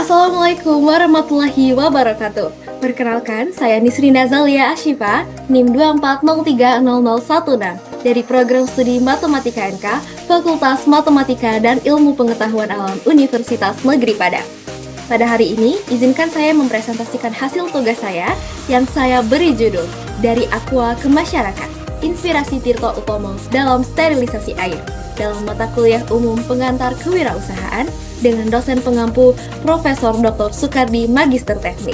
Assalamualaikum warahmatullahi wabarakatuh. Perkenalkan, saya Nisrinda Zalia Ashifa, NIM 2403001 dari Program Studi Matematika NK, Fakultas Matematika dan Ilmu Pengetahuan Alam Universitas Negeri Padang. Pada hari ini, izinkan saya mempresentasikan hasil tugas saya yang saya beri judul Dari Aqua ke Masyarakat, Inspirasi Tirto Utomo dalam Sterilisasi Air, dalam mata kuliah umum pengantar kewirausahaan dengan dosen pengampu Profesor Dr. Sukardi Magister Teknik.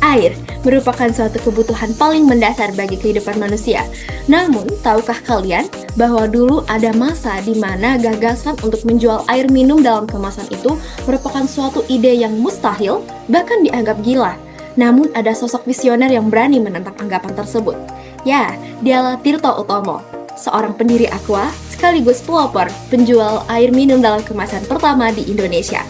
Air merupakan suatu kebutuhan paling mendasar bagi kehidupan manusia. Namun, tahukah kalian bahwa dulu ada masa di mana gagasan untuk menjual air minum dalam kemasan itu merupakan suatu ide yang mustahil, bahkan dianggap gila. Namun, ada sosok visioner yang berani menentang anggapan tersebut. Ya, dialah Tirto Utomo, seorang pendiri Aqua sekaligus pelopor penjual air minum dalam kemasan pertama di Indonesia.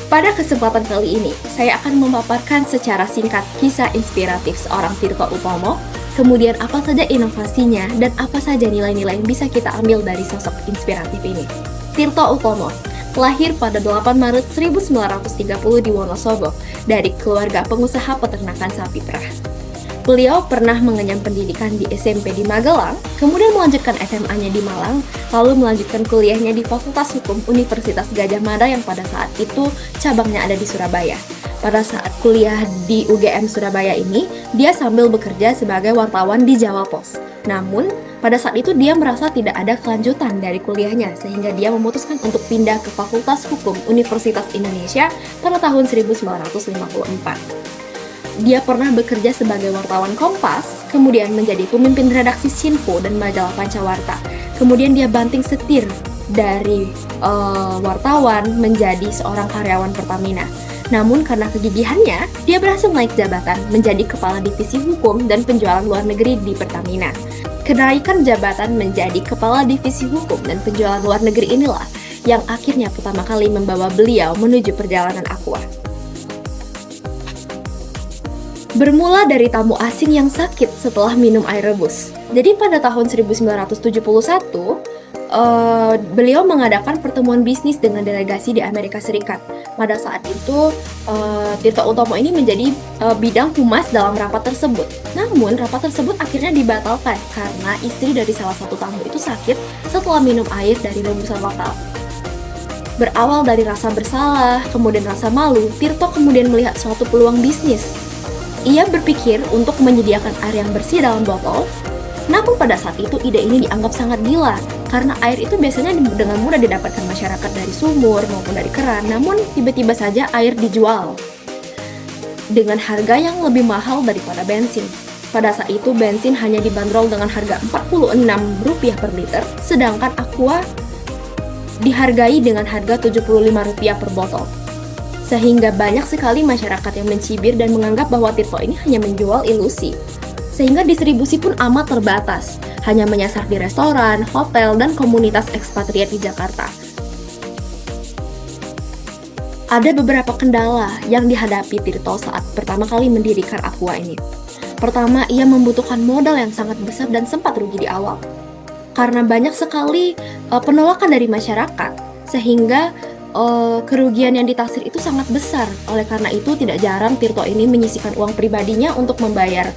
Pada kesempatan kali ini, saya akan memaparkan secara singkat kisah inspiratif seorang Tirto Utomo, kemudian apa saja inovasinya dan apa saja nilai-nilai yang bisa kita ambil dari sosok inspiratif ini. Tirto Utomo lahir pada 8 Maret 1930 di Wonosobo dari keluarga pengusaha peternakan sapi perah. Beliau pernah mengenyam pendidikan di SMP di Magelang, kemudian melanjutkan SMA-nya di Malang, lalu melanjutkan kuliahnya di Fakultas Hukum Universitas Gadjah Mada yang pada saat itu cabangnya ada di Surabaya. Pada saat kuliah di UGM Surabaya ini, dia sambil bekerja sebagai wartawan di Jawa Pos. Namun, pada saat itu dia merasa tidak ada kelanjutan dari kuliahnya, sehingga dia memutuskan untuk pindah ke Fakultas Hukum Universitas Indonesia pada tahun 1954. Dia pernah bekerja sebagai wartawan Kompas, kemudian menjadi pemimpin redaksi Sinfo dan majalah Pancawarta. Kemudian dia banting setir dari wartawan menjadi seorang karyawan Pertamina. Namun karena kegigihannya, dia berhasil naik jabatan menjadi Kepala Divisi Hukum dan Penjualan Luar Negeri di Pertamina. Kenaikan jabatan menjadi Kepala Divisi Hukum dan Penjualan Luar Negeri inilah yang akhirnya pertama kali membawa beliau menuju perjalanan Aqua. Bermula dari tamu asing yang sakit setelah minum air rebus. Jadi pada tahun 1971, beliau mengadakan pertemuan bisnis dengan delegasi di Amerika Serikat. Pada saat itu, Tirto Utomo ini menjadi bidang humas dalam rapat tersebut. Namun, rapat tersebut akhirnya dibatalkan karena istri dari salah satu tamu itu sakit setelah minum air dari rebusan lokal. Berawal dari rasa bersalah, kemudian rasa malu, Tirto kemudian melihat suatu peluang bisnis. Ia berpikir untuk menyediakan air yang bersih dalam botol, namun pada saat itu ide ini dianggap sangat gila, karena air itu biasanya dengan mudah didapatkan masyarakat dari sumur maupun dari keran, namun tiba-tiba saja air dijual dengan harga yang lebih mahal daripada bensin. Pada saat itu bensin hanya dibanderol dengan harga Rp46 per liter, sedangkan Aqua dihargai dengan harga Rp75 per botol. Sehingga banyak sekali masyarakat yang mencibir dan menganggap bahwa Tirto ini hanya menjual ilusi. Sehingga distribusi pun amat terbatas, hanya menyasar di restoran, hotel, dan komunitas ekspatriat di Jakarta. Ada beberapa kendala yang dihadapi Tirto saat pertama kali mendirikan Aqua ini. Pertama, ia membutuhkan modal yang sangat besar dan sempat rugi di awal. Karena banyak sekali penolakan dari masyarakat, sehingga kerugian yang ditaksir itu sangat besar. Oleh karena itu, tidak jarang Tirto ini menyisihkan uang pribadinya untuk membayar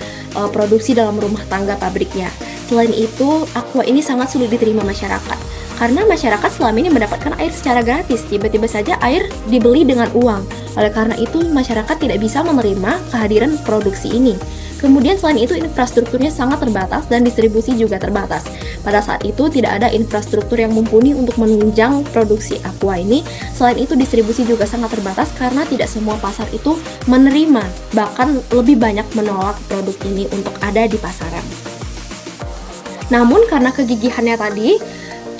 produksi dalam rumah tangga pabriknya. Selain itu, Aqua ini sangat sulit diterima masyarakat, karena masyarakat selama ini mendapatkan air secara gratis. Tiba-tiba saja air dibeli dengan uang. Oleh karena itu, masyarakat tidak bisa menerima kehadiran produksi ini. Kemudian selain itu, infrastrukturnya sangat terbatas dan distribusi juga terbatas. Pada saat itu tidak ada infrastruktur yang mumpuni untuk menunjang produksi Aqua ini. Selain itu, distribusi juga sangat terbatas karena tidak semua pasar itu menerima, bahkan lebih banyak menolak produk ini untuk ada di pasaran. Namun karena kegigihannya tadi,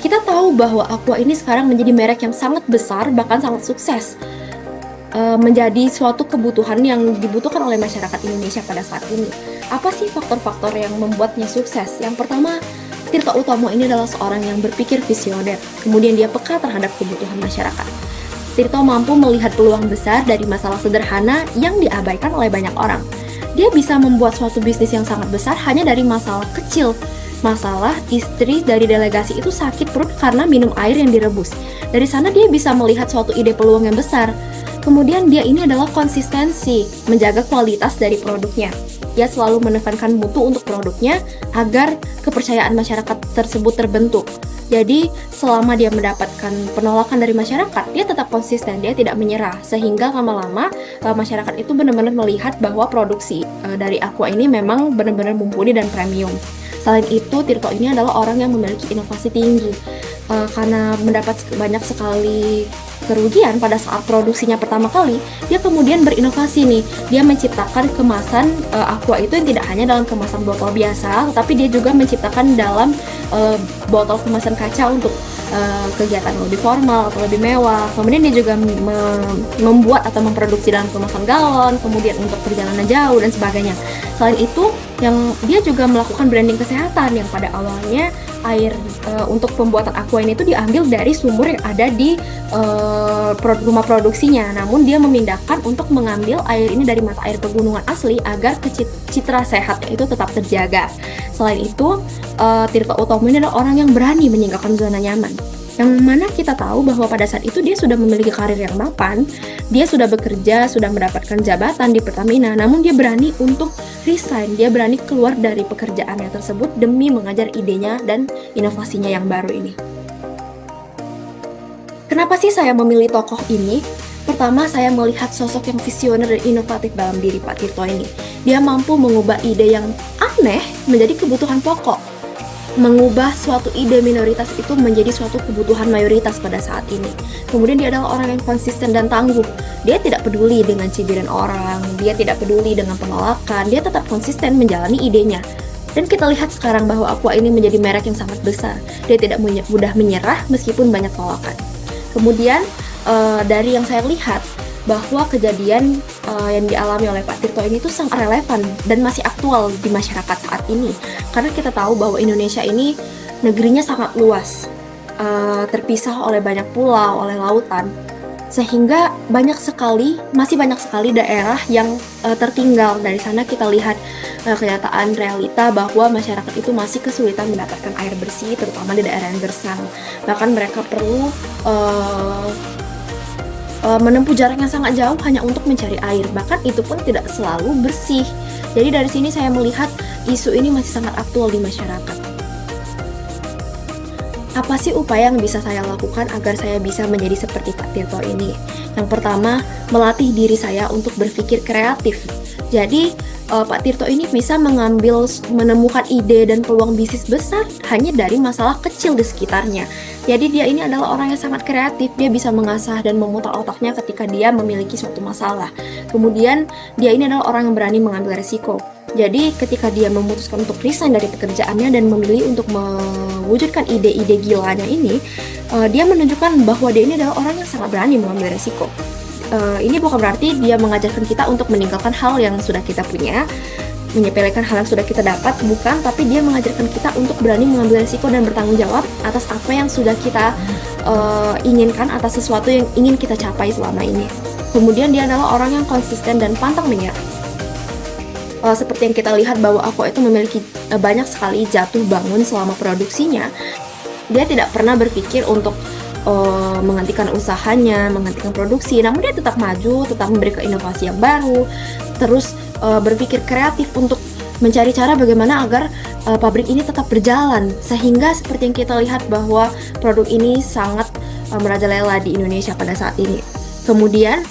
kita tahu bahwa Aqua ini sekarang menjadi merek yang sangat besar, bahkan sangat sukses. Menjadi suatu kebutuhan yang dibutuhkan oleh masyarakat Indonesia pada saat ini. Apa sih faktor-faktor yang membuatnya sukses? Yang pertama, Tirto Utomo ini adalah seorang yang berpikir visioner, kemudian dia peka terhadap kebutuhan masyarakat. Tirto mampu melihat peluang besar dari masalah sederhana yang diabaikan oleh banyak orang. Dia bisa membuat suatu bisnis yang sangat besar hanya dari masalah kecil masalah istri dari delegasi itu sakit perut karena minum air yang direbus. Dari sana dia bisa melihat suatu ide peluang yang besar. Kemudian dia ini adalah konsistensi, menjaga kualitas dari produknya. Dia selalu menekankan mutu untuk produknya agar kepercayaan masyarakat tersebut terbentuk. Jadi selama dia mendapatkan penolakan dari masyarakat, dia tetap konsisten, dia tidak menyerah. Sehingga lama-lama masyarakat itu benar-benar melihat bahwa produksi dari Aqua ini memang benar-benar mumpuni dan premium. Selain itu, Tirto ini adalah orang yang memiliki inovasi tinggi. Karena mendapat banyak sekali kerugian pada saat produksinya pertama kali, dia kemudian berinovasi nih. Dia menciptakan kemasan Aqua itu yang tidak hanya dalam kemasan botol biasa, tetapi dia juga menciptakan dalam botol kemasan kaca untuk kegiatan lebih formal atau lebih mewah. Kemudian dia juga membuat atau memproduksi dalam kemasan galon, kemudian untuk perjalanan jauh dan sebagainya. Selain itu, yang dia juga melakukan branding kesehatan yang pada awalnya air untuk pembuatan Aqua ini itu diambil dari sumur yang ada di rumah produksinya. Namun dia memindahkan untuk mengambil air ini dari mata air pegunungan asli agar citra sehatnya itu tetap terjaga. Selain itu, Tirto Utomo ini adalah orang yang berani meninggalkan zona nyaman. Yang mana kita tahu bahwa pada saat itu dia sudah memiliki karir yang mapan, dia sudah bekerja, sudah mendapatkan jabatan di Pertamina, namun dia berani untuk resign, dia berani keluar dari pekerjaannya tersebut demi mengajar idenya dan inovasinya yang baru ini. Kenapa sih saya memilih tokoh ini? Pertama, saya melihat sosok yang visioner dan inovatif dalam diri Pak Tirto ini. Dia mampu mengubah ide yang aneh menjadi kebutuhan pokok. Mengubah suatu ide minoritas itu menjadi suatu kebutuhan mayoritas pada saat ini. Kemudian dia adalah orang yang konsisten dan tangguh. Dia tidak peduli dengan cibiran orang, dia tidak peduli dengan penolakan, dia tetap konsisten menjalani idenya. Dan kita lihat sekarang bahwa Aqua ini menjadi merek yang sangat besar. Dia tidak mudah menyerah meskipun banyak penolakan. Kemudian dari yang saya lihat, bahwa kejadian yang dialami oleh Pak Tirto ini tuh sangat relevan dan masih aktual di masyarakat saat ini. Karena kita tahu bahwa Indonesia ini negerinya sangat luas, terpisah oleh banyak pulau, oleh lautan, sehingga masih banyak sekali daerah yang tertinggal. Dari sana kita lihat kenyataan realita bahwa masyarakat itu masih kesulitan mendapatkan air bersih, terutama di daerah yang gersang. Bahkan mereka perlu menempuh jarak yang sangat jauh hanya untuk mencari air, bahkan itu pun tidak selalu bersih. Jadi dari sini saya melihat isu ini masih sangat aktual di masyarakat. Apa sih upaya yang bisa saya lakukan agar saya bisa menjadi seperti Pak Tirto ini? Yang pertama, melatih diri saya untuk berpikir kreatif. Jadi Pak Tirto ini bisa menemukan ide dan peluang bisnis besar hanya dari masalah kecil di sekitarnya. Jadi dia ini adalah orang yang sangat kreatif, dia bisa mengasah dan memutar otaknya ketika dia memiliki suatu masalah. Kemudian dia ini adalah orang yang berani mengambil resiko. Jadi ketika dia memutuskan untuk resign dari pekerjaannya dan memilih untuk mewujudkan ide-ide gilanya ini, dia menunjukkan bahwa dia ini adalah orang yang sangat berani mengambil resiko. Ini bukan berarti dia mengajarkan kita untuk meninggalkan hal yang sudah kita punya, menyepelekan hal yang sudah kita dapat, bukan, tapi dia mengajarkan kita untuk berani mengambil risiko dan bertanggung jawab atas apa yang sudah kita inginkan, atas sesuatu yang ingin kita capai selama ini. Kemudian dia adalah orang yang konsisten dan pantang menyerah. Seperti yang kita lihat bahwa Aqua itu memiliki banyak sekali jatuh bangun selama produksinya. Dia tidak pernah berpikir untuk menghentikan usahanya, menghentikan produksi, namun dia tetap maju, tetap memberikan inovasi yang baru, terus berpikir kreatif untuk mencari cara bagaimana agar pabrik ini tetap berjalan, sehingga seperti yang kita lihat bahwa produk ini sangat merajalela di Indonesia pada saat ini. Kemudian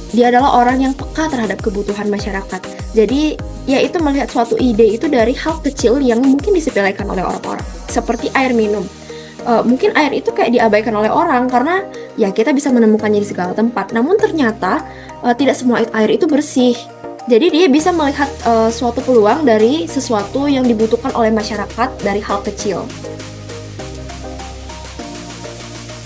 dia adalah orang yang peka terhadap kebutuhan masyarakat. Jadi yaitu melihat suatu ide itu dari hal kecil yang mungkin disepelekan oleh orang-orang, seperti air minum. Mungkin air itu kayak diabaikan oleh orang karena ya kita bisa menemukannya di segala tempat. Namun ternyata tidak semua air itu bersih. Jadi dia bisa melihat suatu peluang dari sesuatu yang dibutuhkan oleh masyarakat dari hal kecil.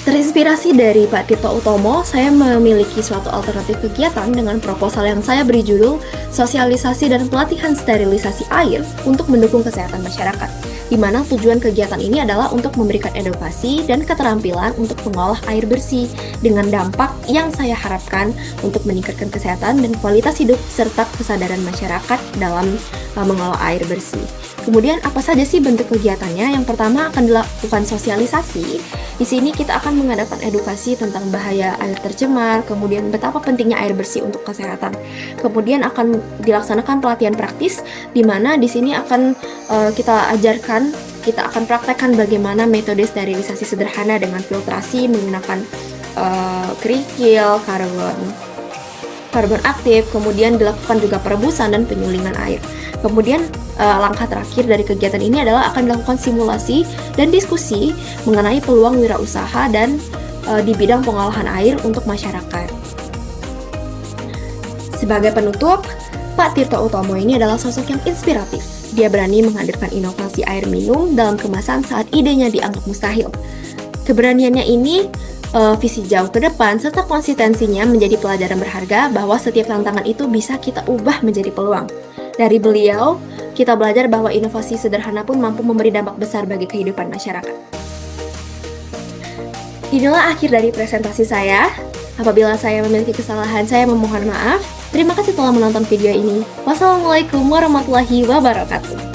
Terinspirasi dari Pak Tirto Utomo, saya memiliki suatu alternatif kegiatan dengan proposal yang saya beri judul Sosialisasi dan Pelatihan Sterilisasi Air untuk Mendukung Kesehatan Masyarakat, di mana tujuan kegiatan ini adalah untuk memberikan edukasi dan keterampilan untuk mengolah air bersih dengan dampak yang saya harapkan untuk meningkatkan kesehatan dan kualitas hidup serta kesadaran masyarakat dalam mengolah air bersih. Kemudian apa saja sih bentuk kegiatannya? Yang pertama akan dilakukan sosialisasi. Di sini kita akan mengadakan edukasi tentang bahaya air tercemar, kemudian betapa pentingnya air bersih untuk kesehatan. Kemudian akan dilaksanakan pelatihan praktis, di mana di sini akan kita akan praktekkan bagaimana metode sterilisasi sederhana dengan filtrasi menggunakan kerikil, karbon aktif, kemudian dilakukan juga perebusan dan penyulingan air. Kemudian langkah terakhir dari kegiatan ini adalah akan dilakukan simulasi dan diskusi mengenai peluang wirausaha dan di bidang pengolahan air untuk masyarakat. Sebagai penutup, Pak Tirto Utomo ini adalah sosok yang inspiratif. Dia berani menghadirkan inovasi air minum dalam kemasan saat idenya dianggap mustahil. Keberaniannya ini visi jauh ke depan, serta konsistensinya menjadi pelajaran berharga bahwa setiap tantangan itu bisa kita ubah menjadi peluang. Dari beliau, kita belajar bahwa inovasi sederhana pun mampu memberi dampak besar bagi kehidupan masyarakat. Inilah akhir dari presentasi saya. Apabila saya memiliki kesalahan, saya memohon maaf. Terima kasih telah menonton video ini. Wassalamualaikum warahmatullahi wabarakatuh.